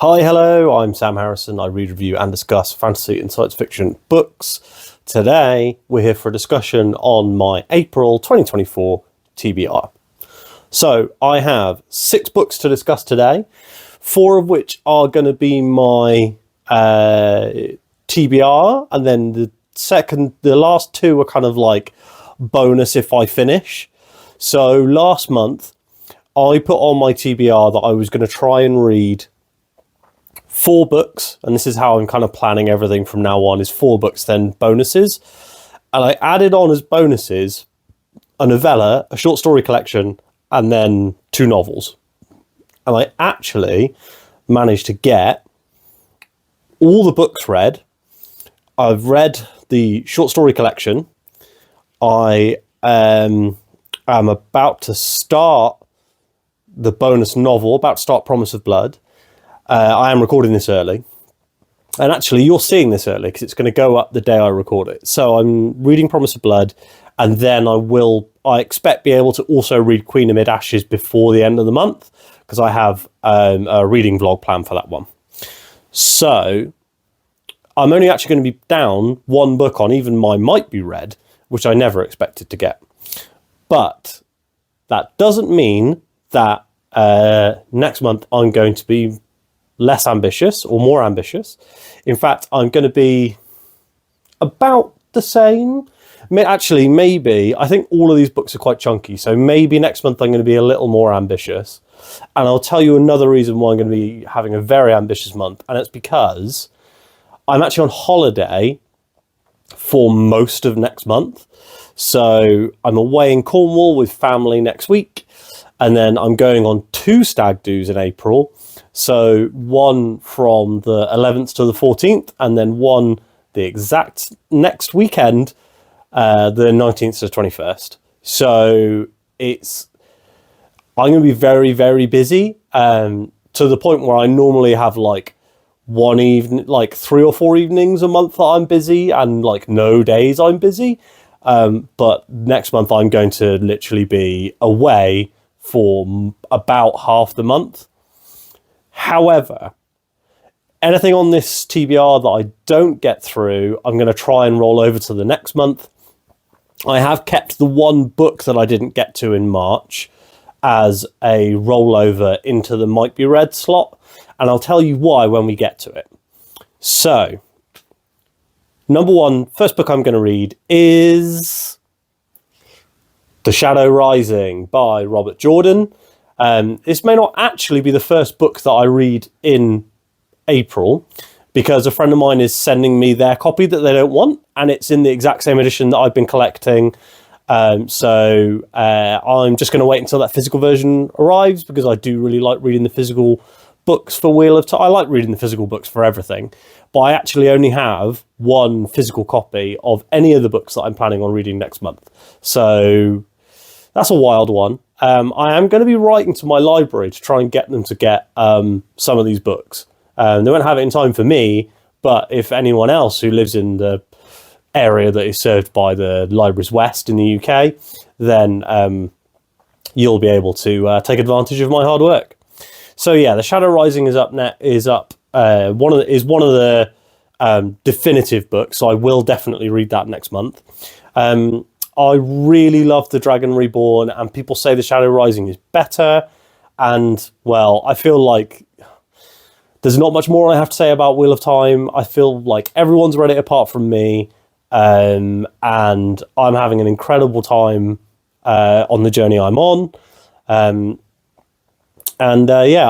Hi, hello, I'm Sam Harrison. I read, review and discuss fantasy and science fiction books. Today, we're here for a discussion on my April 2024 TBR. So, I have 6 books to discuss today, 4 of which are going to be my TBR, and then the last 2 are kind of like bonus if I finish. So, last month, I put on my TBR that I was going to try and read 4 books, and this is how I'm kind of planning everything from now on, is 4 books, then bonuses. And I added on as bonuses a novella, a short story collection, and then 2 novels. And I actually managed to get all the books read. I've read the short story collection. I am about to start the bonus novel, about to start Promise of Blood. I am recording this early, and actually you're seeing this early because it's going to go up the day I record it. So I'm reading Promise of Blood, and then I expect be able to also read Queen Amid Ashes before the end of the month, because I have a reading vlog planned for that one. So I'm only actually going to be down 1 book on even my Might Be Read, which I never expected to get. But that doesn't mean that next month I'm going to be less ambitious or more ambitious. In fact, I'm going to be about the same. Actually, maybe, I think all of these books are quite chunky, so maybe next month I'm going to be a little more ambitious. And I'll tell you another reason why I'm going to be having a very ambitious month, and it's because I'm actually on holiday for most of next month. So I'm away in Cornwall with family next week, and then I'm going on 2 stag do's in April. So one from the 11th to the 14th, and then one the exact next weekend, the 19th to the 21st. So I'm going to be very, very busy, to the point where I normally have like 1 evening, like 3 or 4 evenings a month that I'm busy, and like no days I'm busy. But next month I'm going to literally be away for about half the month. However, anything on this TBR that I don't get through, I'm going to try and roll over to the next month. I have kept the 1 book that I didn't get to in March as a rollover into the Might Be Read slot, and I'll tell you why when we get to it. So, number 1, first book I'm going to read is The Shadow Rising by Robert Jordan. This may not actually be the first book that I read in April, because a friend of mine is sending me their copy that they don't want, and it's in the exact same edition that I've been collecting. So I'm just going to wait until that physical version arrives, because I do really like reading the physical books for Wheel of Time. I like reading the physical books for everything, but I actually only have 1 physical copy of any of the books that I'm planning on reading next month. So that's a wild one. I am going to be writing to my library to try and get them to get some of these books. They won't have it in time for me, but if anyone else who lives in the area that is served by the Libraries West in the UK, then you'll be able to take advantage of my hard work. So yeah, The Shadow Rising is up. One of the definitive books, so I will definitely read that next month. I really love The Dragon Reborn, and people say The Shadow Rising is better. And, well, I feel like there's not much more I have to say about Wheel of Time. I feel like everyone's read it apart from me. And I'm having an incredible time on the journey I'm on. Yeah,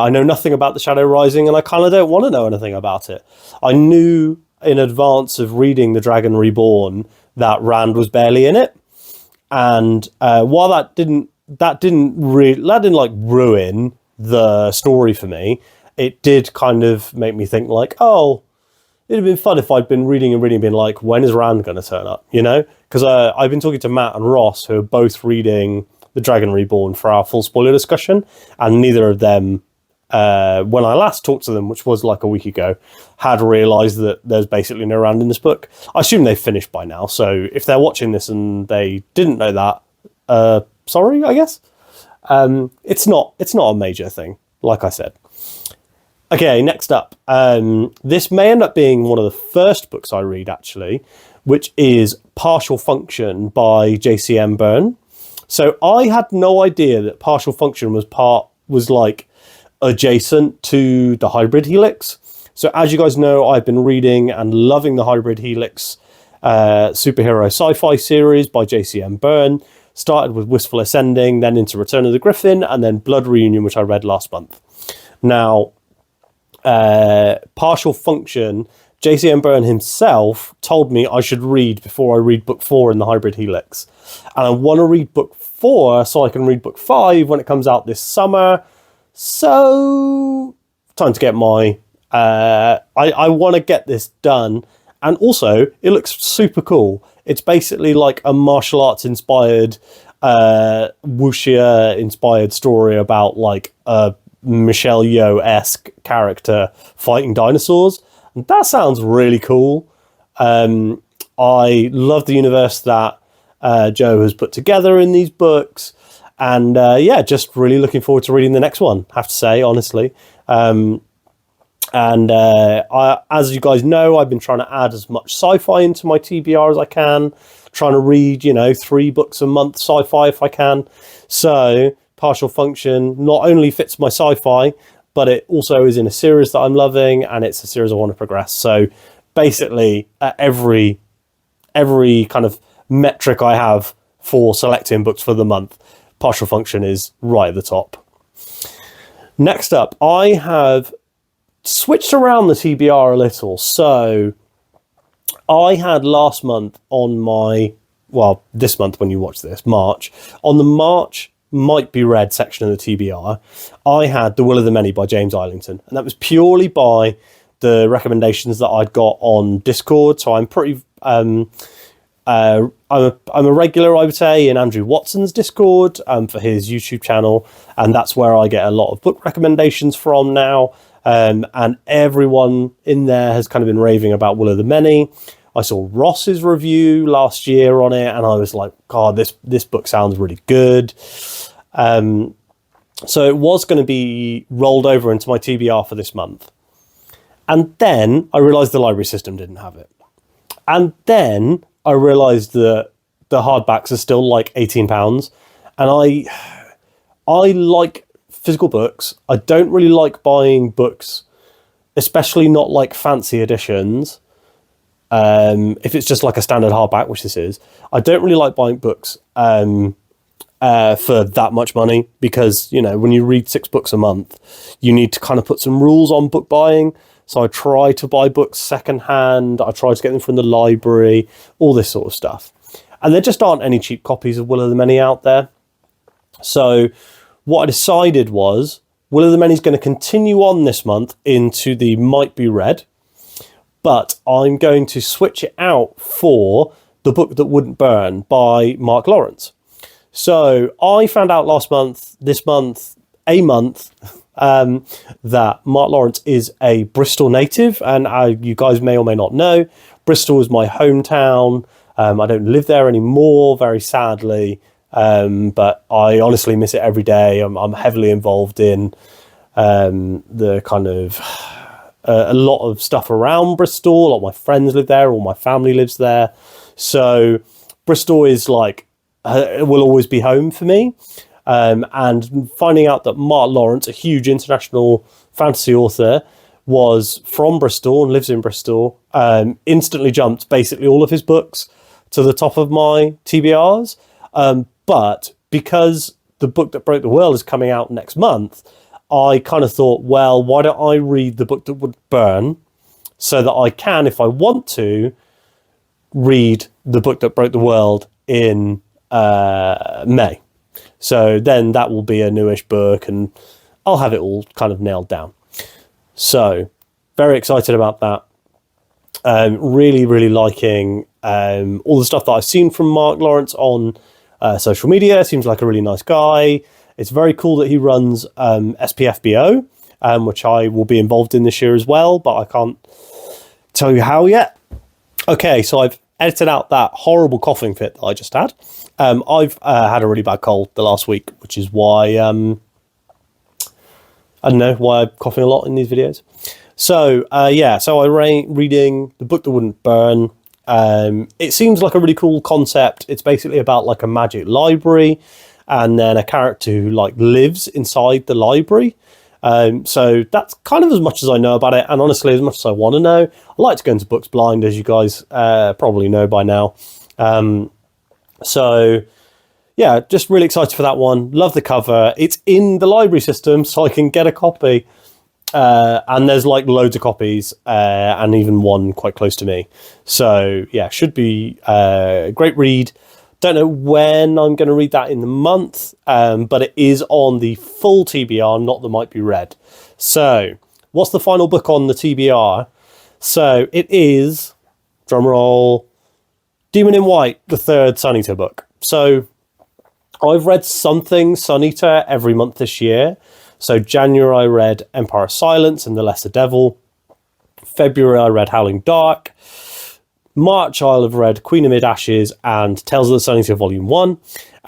I know nothing about The Shadow Rising, and I kind of don't want to know anything about it. I knew in advance of reading The Dragon Reborn that Rand was barely in it. And while that didn't like ruin the story for me, it did kind of make me think like, oh, it'd have been fun if I'd been reading and been like, when is Rand going to turn up? You know, because I've been talking to Matt and Ross, who are both reading The Dragon Reborn for our full spoiler discussion, and neither of them, when I last talked to them, which was like a week ago, had realised that there's basically no Rand in this book. I assume they've finished by now, so if they're watching this and they didn't know that, sorry, I guess. It's not a major thing, like I said. Okay, next up. This may end up being one of the first books I read, actually, which is Partial Function by J.C.M. Byrne. So I had no idea that Partial Function was like adjacent to the Hybrid Helix. So as you guys know, I've been reading and loving the Hybrid Helix superhero sci-fi series by J.C.M. Byrne. Started with Wistful Ascending, then into Return of the Griffin, and then Blood Reunion, which I read last month. Now, Partial Function, J.C.M. Byrne himself told me I should read before I read book 4 in the Hybrid Helix. And I want to read book 4 so I can read book 5 when it comes out this summer. So, time to get my... I want to get this done. And also, it looks super cool. It's basically like a martial arts inspired, wuxia inspired story about like a Michelle Yeoh-esque character fighting dinosaurs. And that sounds really cool. I love the universe that Joe has put together in these books. And yeah, just really looking forward to reading the next one, I have to say, honestly. As you guys know, I've been trying to add as much sci-fi into my TBR as I can, trying to read, 3 books a month sci-fi if I can. So Partial Function not only fits my sci-fi, but it also is in a series that I'm loving, and it's a series I want to progress. So basically, at every kind of metric I have for selecting books for the month, Partial Function is right at the top. Next up, I have switched around the TBR a little. So I had last month on my, well, this month when you watch this, March, on the March Might Be Read section of the TBR, I had The Will of the Many by James Islington. And that was purely by the recommendations that I'd got on Discord. So I'm pretty, I'm a regular, I would say, in Andrew Watson's Discord for his YouTube channel. And that's where I get a lot of book recommendations from now. And everyone in there has kind of been raving about Will of the Many. I saw Ross's review last year on it, and I was like, God, this book sounds really good. So it was going to be rolled over into my TBR for this month. And then I realised the library system didn't have it. And then I realised that the hardbacks are still like £18. And I like physical books. I don't really like buying books, especially not like fancy editions. If it's just like a standard hardback, which this is, I don't really like buying books for that much money, because, when you read 6 books a month, you need to kind of put some rules on book buying. So I try to buy books secondhand. I try to get them from the library, all this sort of stuff. And there just aren't any cheap copies of Will of the Many out there. So what I decided was Will of the Many is going to continue on this month into the Might Be Read, but I'm going to switch it out for The Book That Wouldn't Burn by Mark Lawrence. So I found out this month, that Mark Lawrence is a Bristol native, and you guys may or may not know, Bristol is my hometown. I don't live there anymore, very sadly, but I honestly miss it every day. I'm heavily involved in the kind of a lot of stuff around Bristol. A lot of my friends live there, all my family lives there. So Bristol is like, it will always be home for me. And finding out that Mark Lawrence, a huge international fantasy author, was from Bristol and lives in Bristol, instantly jumped basically all of his books to the top of my TBRs. But because The Book That Broke the World is coming out next month, I kind of thought, well, why don't I read The Book That Would Burn so that I can, if I want to, read The Book That Broke the World in May. So then that will be a newish book and I'll have it all kind of nailed down. So very excited about that. Really, really liking all the stuff that I've seen from Mark Lawrence on social media. Seems like a really nice guy. It's very cool that he runs SPFBO, which I will be involved in this year as well, but I can't tell you how yet. Okay, so I've edited out that horrible coughing fit that I just had. I've had a really bad cold the last week, which is why I don't know why I'm coughing a lot in these videos. So, so I'm reading The Book That Wouldn't Burn. It seems like a really cool concept. It's basically about like a magic library and then a character who like lives inside the library. So that's kind of as much as I know about it, and honestly as much as I want to know. I like to go into books blind, as you guys probably know by now. So yeah, just really excited for that one. Love the cover. It's in the library system, so I can get a copy. And there's like loads of copies, and even one quite close to me. So yeah, should be a great read. Don't know when I'm going to read that in the month, but it is on the full TBR, not the Might Be Read. So what's the final book on the TBR? So it is, drumroll, Demon in White, the third Sun Eater book. So I've read something Sun Eater every month this year. So January I read Empire of Silence and The Lesser Devil. February I read Howling Dark. March I'll have read Queen of Mid Ashes and Tales of the Sun Eater Volume 1.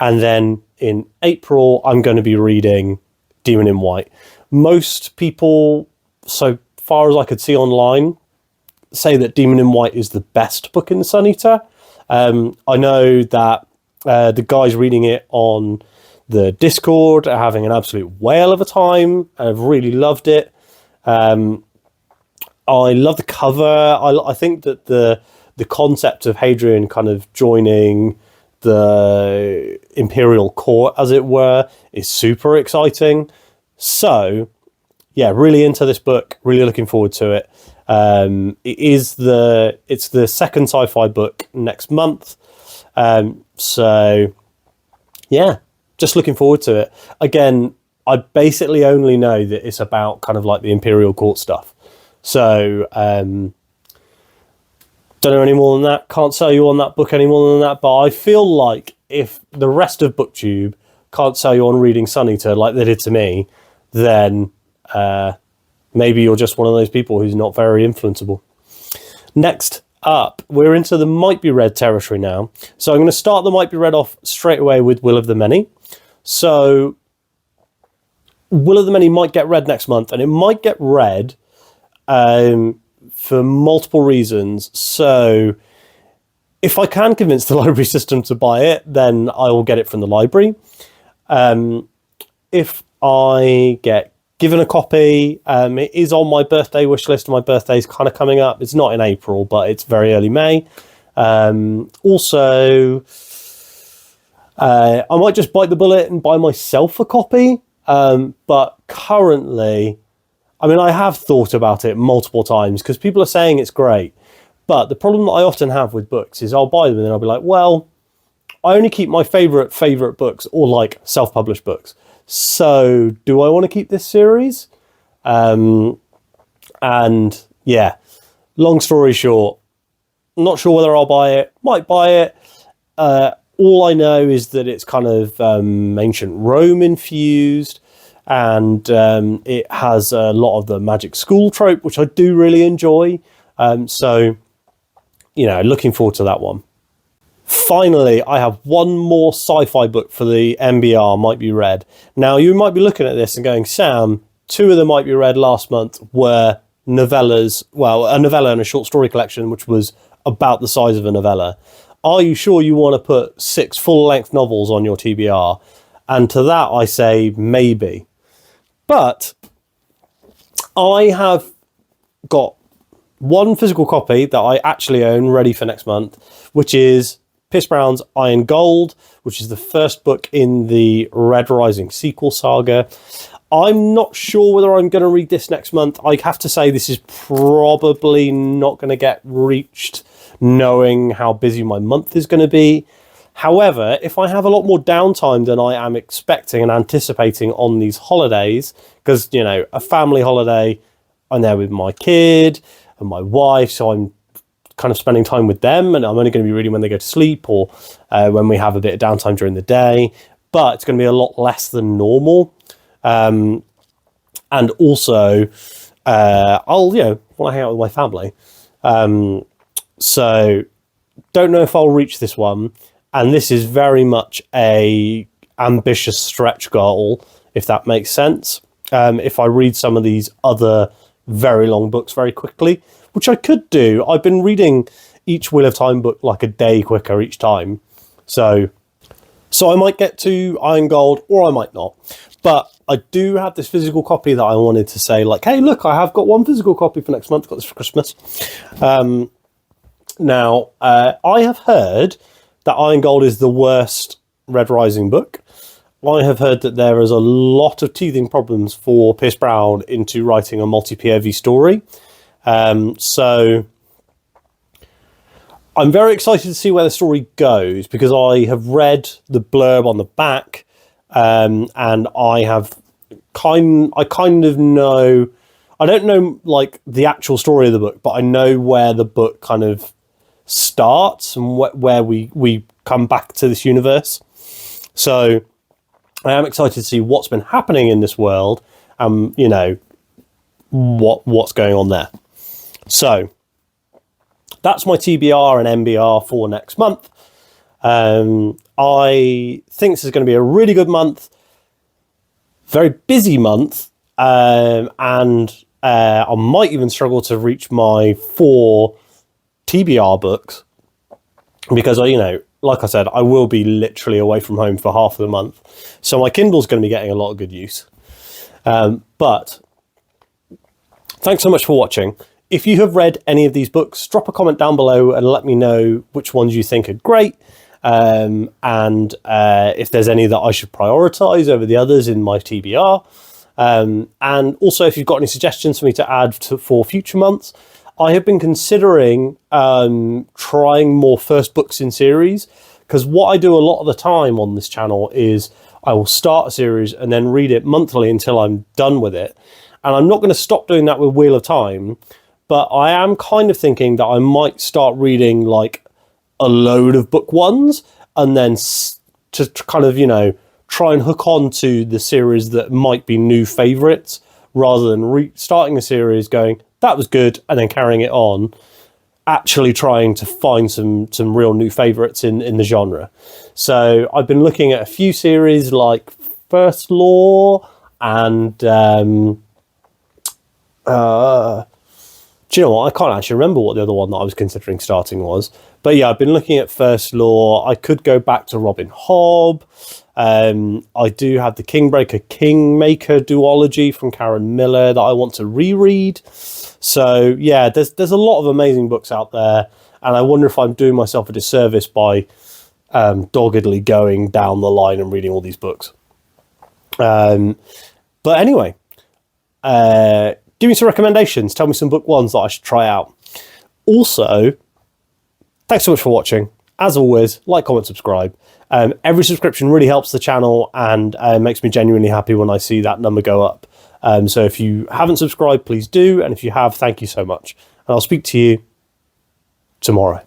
And then in April I'm going to be reading Demon in White. Most people, so far as I could see online, say that Demon in White is the best book in the Sun Eater. I know that the guys reading it on the Discord are having an absolute whale of a time. I've really loved it. I love the cover. I think that the concept of Hadrian kind of joining the imperial court, as it were, is super exciting. So yeah, really into this book, really looking forward to it. It's the second sci-fi book next month. So yeah, just looking forward to it. Again, I basically only know that it's about kind of like the imperial court stuff. So don't know any more than that. Can't sell you on that book any more than that. But I feel like if the rest of BookTube can't sell you on reading Sun Eater like they did to me, then maybe you're just one of those people who's not very influenceable. Next up, we're into the Might Be Read territory now. So I'm going to start the Might Be Read off straight away with Will of the Many. So Will of the Many might get read next month, and it might get read for multiple reasons. So if I can convince the library system to buy it, then I will get it from the library. If I get given a copy, it is on my birthday wish list. My birthday's kind of coming up. It's not in April, but it's very early May. Also, I might just bite the bullet and buy myself a copy. But currently, I mean, I have thought about it multiple times because people are saying it's great. But the problem that I often have with books is I'll buy them and then I'll be like, well, I only keep my favorite books, or like self-published books. So do I want to keep this series? And yeah, long story short, not sure whether I'll buy it, might buy it. All I know is that it's kind of ancient Rome infused, and it has a lot of the magic school trope, which I do really enjoy. So, you know, looking forward to that one. Finally, I have one more sci-fi book for the MBR Might Be Read. Now, you might be looking at this and going, Sam, 2 of them Might Be Read last month were novellas, well, a novella and a short story collection, which was about the size of a novella. Are you sure you want to put 6 full-length novels on your TBR? And to that, I say maybe. But I have got one physical copy that I actually own ready for next month, which is Pierce Brown's Iron Gold, which is the first book in the Red Rising sequel saga. I'm not sure whether I'm going to read this next month. I have to say this is probably not going to get reached, knowing how busy my month is going to be. However, if I have a lot more downtime than I am expecting and anticipating on these holidays, because, you know, a family holiday, I'm there with my kid and my wife, so I'm kind of spending time with them, and I'm only going to be reading when they go to sleep, or when we have a bit of downtime during the day, but it's going to be a lot less than normal. And also, I'll, you know, want to hang out with my family. So don't know if I'll reach this one. And this is very much a ambitious stretch goal, if that makes sense. if I read some of these other very long books very quickly, which I could do. I've been reading each Wheel of Time book like a day quicker each time. So I might get to Iron Gold or I might not. But I do have this physical copy that I wanted to say, like, hey, look, I have got one physical copy for next month. Got this for Christmas. Now, I have heard that Iron Gold is the worst Red Rising book. I have heard that there is a lot of teething problems for Pierce Brown into writing a multi-POV story. So I'm very excited to see where the story goes, because I have read the blurb on the back, and I kind of know, I don't know like the actual story of the book, but I know where the book kind of starts and where we come back to this universe. So I am excited to see what's been happening in this world, you know, what's going on there. So that's my TBR and MBR for next month. I think this is going to be a really good month, very busy month, and I might even struggle to reach my 4 TBR books, because you know, like I said, I will be literally away from home for half of the month. So my Kindle's going to be getting a lot of good use. But thanks so much for watching. If you have read any of these books, drop a comment down below and let me know which ones you think are great. And if there's any that I should prioritize over the others in my TBR. And also, if you've got any suggestions for me to add for future months, I have been considering trying more first books in series, because what I do a lot of the time on this channel is I will start a series and then read it monthly until I'm done with it. And I'm not going to stop doing that with Wheel of Time, but I am kind of thinking that I might start reading like a load of book ones, and then to kind of, you know, try and hook on to the series that might be new favourites, rather than starting a series going, that was good, and then carrying it on, actually trying to find some real new favourites in the genre. So I've been looking at a few series like First Law and do you know what? I can't actually remember what the other one that I was considering starting was. But yeah, I've been looking at First Law. I could go back to Robin Hobb. I do have the Kingmaker duology from Karen Miller that I want to reread. So yeah, there's a lot of amazing books out there, and I wonder if I'm doing myself a disservice by doggedly going down the line and reading all these books. But anyway, give me some recommendations. Tell me some book ones that I should try out. Also, thanks so much for watching. As always, like, comment, subscribe. Every subscription really helps the channel and makes me genuinely happy when I see that number go up. So if you haven't subscribed, please do. And if you have, thank you so much. And I'll speak to you tomorrow.